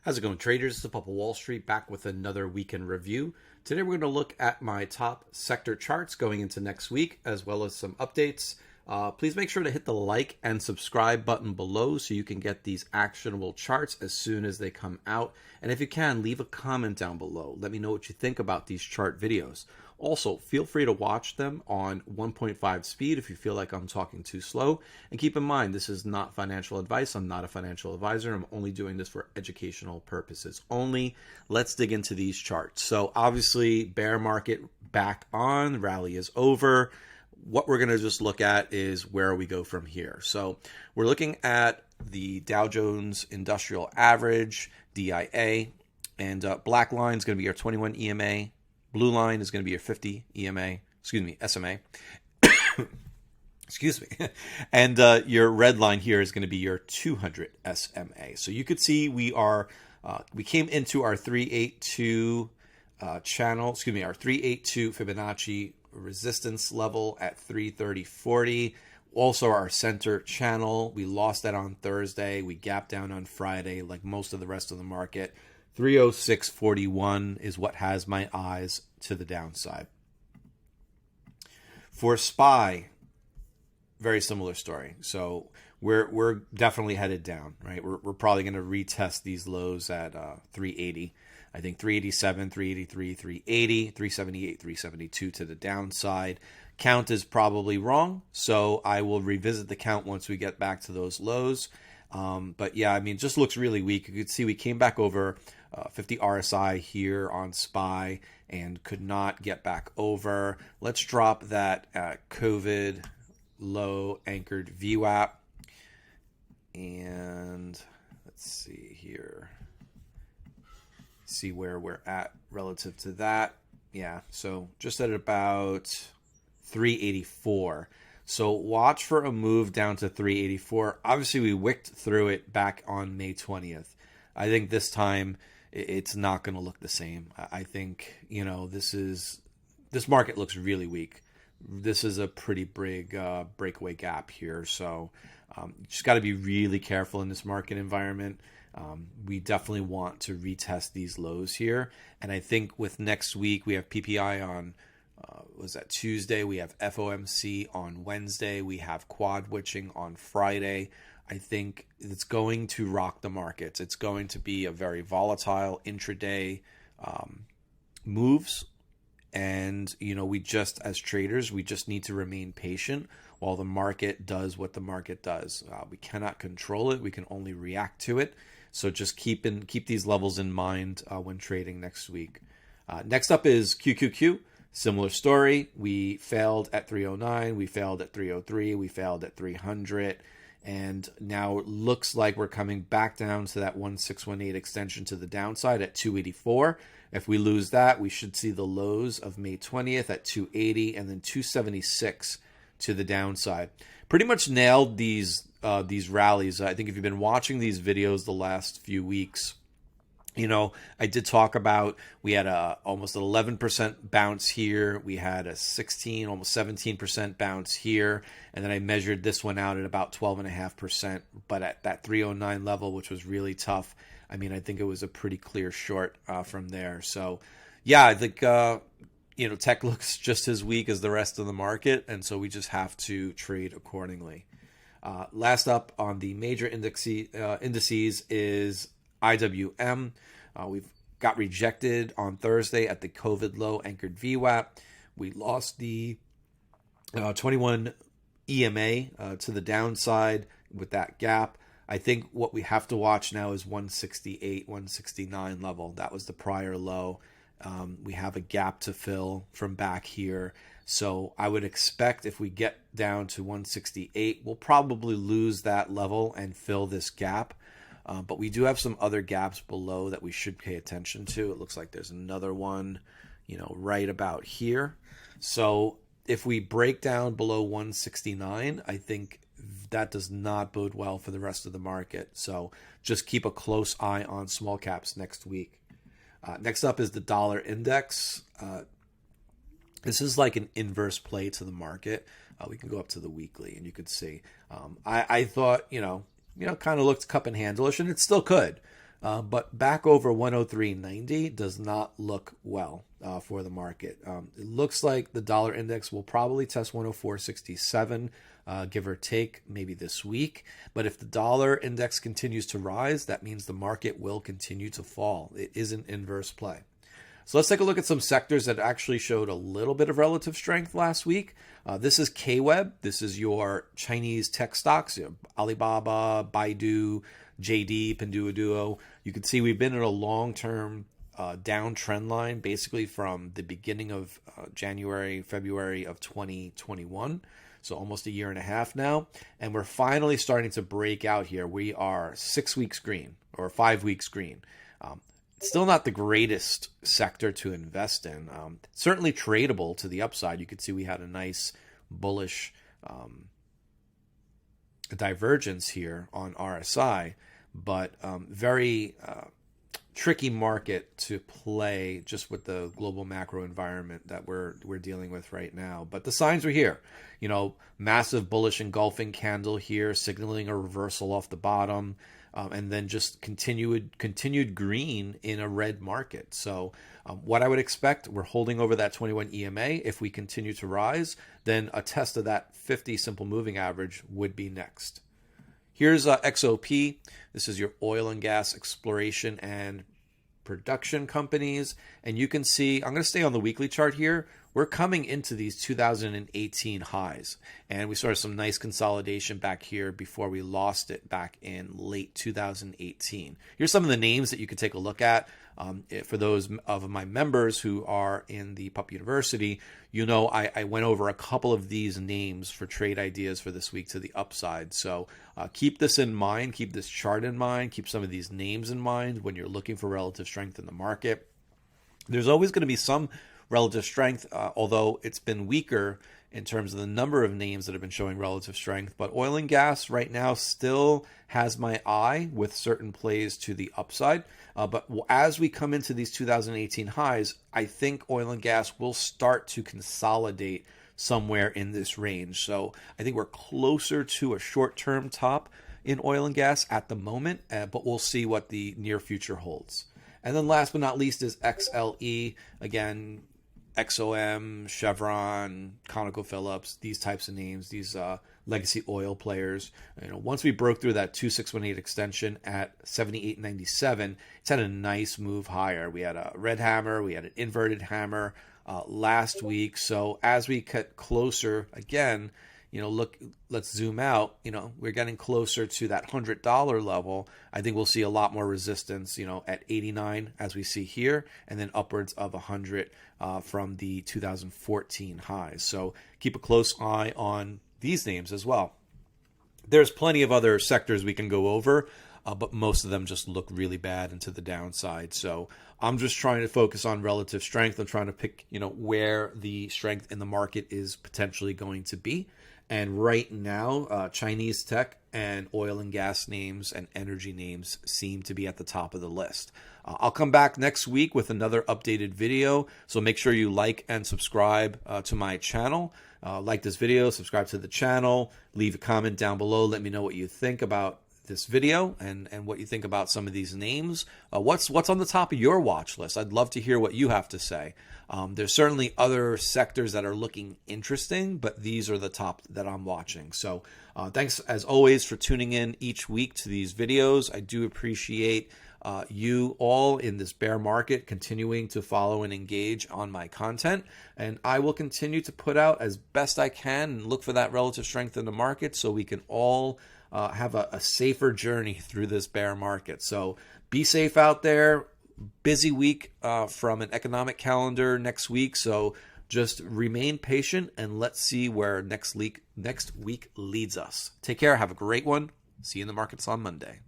How's it going, traders? It's Up Wall Street back with another weekend review. Today we're going to look at my top sector charts going into next week, as well as some updates. Please make sure to hit the like and subscribe button below so you can get these actionable charts as soon as they come out. And if you can, leave a comment down below. Let me know what you think about these chart videos. Also, feel free to watch them on 1.5 speed if you feel like I'm talking too slow. And keep in mind, this is not financial advice. I'm not a financial advisor. I'm only doing this for educational purposes only. Let's dig into these charts. So obviously, bear market back on, rally is over. What we're going to just look at is where we go from here. So we're looking at the Dow Jones Industrial Average, DIA, and black line is going to be your 21 EMA. Blue line is going to be your 50 EMA, SMA. Excuse me. And your red line here is going to be your 200 SMA. So you could see we came into our 382 channel, our 382 Fibonacci resistance level at 330.40. Also our center channel, we lost that on Thursday. We gapped down on Friday like most of the rest of the market. 306.41 is what has my eyes to the downside. For SPY, very similar story. So we're definitely headed down, right? We're probably going to retest these lows at 380. I think 387, 383, 380, 378, 372 to the downside. Count is probably wrong, so I will revisit the count once we get back to those lows. But yeah, I mean, just looks really weak. You could see we came back over 50 RSI here on SPY and could not get back over. Let's drop that COVID low anchored VWAP. And let's see here. See where we're at relative to that. Yeah, so just at about 384. So watch for a move down to 384. Obviously, we wicked through it back on May 20th. I think this time it's not going to look the same. I think, this market looks really weak. This is a pretty big breakaway gap here. So you just got to be really careful in this market environment. We definitely want to retest these lows here. And I think with next week, we have PPI on was that Tuesday? We have FOMC on Wednesday. We have quad witching on Friday. I think it's going to rock the markets. It's going to be a very volatile intraday moves. And, we just, as traders, we just need to remain patient while the market does what the market does. We cannot control it. We can only react to it. So just keep these levels in mind when trading next week. Next up is QQQ. Similar story. We failed at 309. We failed at 303. We failed at 300. And now it looks like we're coming back down to that 1618 extension to the downside at 284. If we lose that, we should see the lows of May 20th at 280 and then 276 to the downside. Pretty much nailed these rallies. I think if you've been watching these videos the last few weeks, I did talk about we had almost an 11% bounce here. We had a 16, almost 17% bounce here. And then I measured this one out at about 12.5%. But at that 309 level, which was really tough, I think it was a pretty clear short from there. So, yeah, I think, tech looks just as weak as the rest of the market. And so we just have to trade accordingly. Last up on the major indices is IWM. We've got rejected on Thursday at the COVID low anchored VWAP. We lost the 21 EMA to the downside with that gap. I think what we have to watch now is 168, 169 level. That was the prior low. We have a gap to fill from back here. So I would expect if we get down to 168, we'll probably lose that level and fill this gap. But we do have some other gaps below that we should pay attention to. It looks like there's another one, right about here. So if we break down below 169, I think that does not bode well for the rest of the market. So just keep a close eye on small caps next week. Next up is the dollar index. This is like an inverse play to the market. We can go up to the weekly and you could see. I thought, kind of looked cup and handle-ish, and it still could. But back over 103.90 does not look well for the market. It looks like the dollar index will probably test 104.67, give or take, maybe this week. But if the dollar index continues to rise, that means the market will continue to fall. It is an inverse play. So let's take a look at some sectors that actually showed a little bit of relative strength last week. This is KWEB. This is your Chinese tech stocks, Alibaba, Baidu, JD, Pinduoduo. You can see we've been in a long-term down trend line, basically from the beginning of January, February of 2021. So almost a year and a half now. And we're finally starting to break out here. We are 6 weeks green or 5 weeks green. Still not the greatest sector to invest in. Certainly tradable to the upside. You could see we had a nice bullish divergence here on RSI, but very tricky market to play just with the global macro environment that we're dealing with right now. But the signs are here. You know, massive bullish engulfing candle here, signaling a reversal off the bottom. And then just continued green in a red market. So what I would expect, we're holding over that 21 EMA. If we continue to rise, then a test of that 50 simple moving average would be next. Here's XOP. This is your oil and gas exploration and production companies. And you can see, I'm going to stay on the weekly chart here. We're coming into these 2018 highs, and we saw some nice consolidation back here before we lost it back in late 2018. Here's some of the names that you could take a look at. For those of my members who are in the Pup University, you know I went over a couple of these names for trade ideas for this week to the upside. So keep this in mind, keep this chart in mind, keep some of these names in mind when you're looking for relative strength in the market. There's always going to be some relative strength, although it's been weaker in terms of the number of names that have been showing relative strength. But oil and gas right now still has my eye with certain plays to the upside. But as we come into these 2018 highs, I think oil and gas will start to consolidate somewhere in this range. So I think we're closer to a short-term top in oil and gas at the moment, but we'll see what the near future holds. And then last but not least is XLE. Again, XOM, Chevron, ConocoPhillips, these types of names, these legacy oil players. You know, once we broke through that 2618 extension at 78.97, it's had a nice move higher. We had a red hammer, we had an inverted hammer last week. So as we get closer again, you know, look, let's zoom out. You know, we're getting closer to that $100 level. I think we'll see a lot more resistance, you know, at 89 as we see here, and then upwards of 100 from the 2014 highs. So keep a close eye on these names as well. There's plenty of other sectors we can go over, but most of them just look really bad and to the downside. So I'm just trying to focus on relative strength. I'm trying to pick, you know, where the strength in the market is potentially going to be. And right now, Chinese tech and oil and gas names and energy names seem to be at the top of the list. I'll come back next week with another updated video. So make sure you like and subscribe to my channel. Like this video, subscribe to the channel, leave a comment down below. Let me know what you think about this video and what you think about some of these names. What's on the top of your watch list? I'd love to hear what you have to say. There's certainly other sectors that are looking interesting, but these are the top that I'm watching. So thanks as always for tuning in each week to these videos. I do appreciate you all in this bear market continuing to follow and engage on my content, and I will continue to put out as best I can and look for that relative strength in the market so we can all have a safer journey through this bear market. So be safe out there. Busy week from an economic calendar next week. So just remain patient and let's see where next week leads us. Take care. Have a great one. See you in the markets on Monday.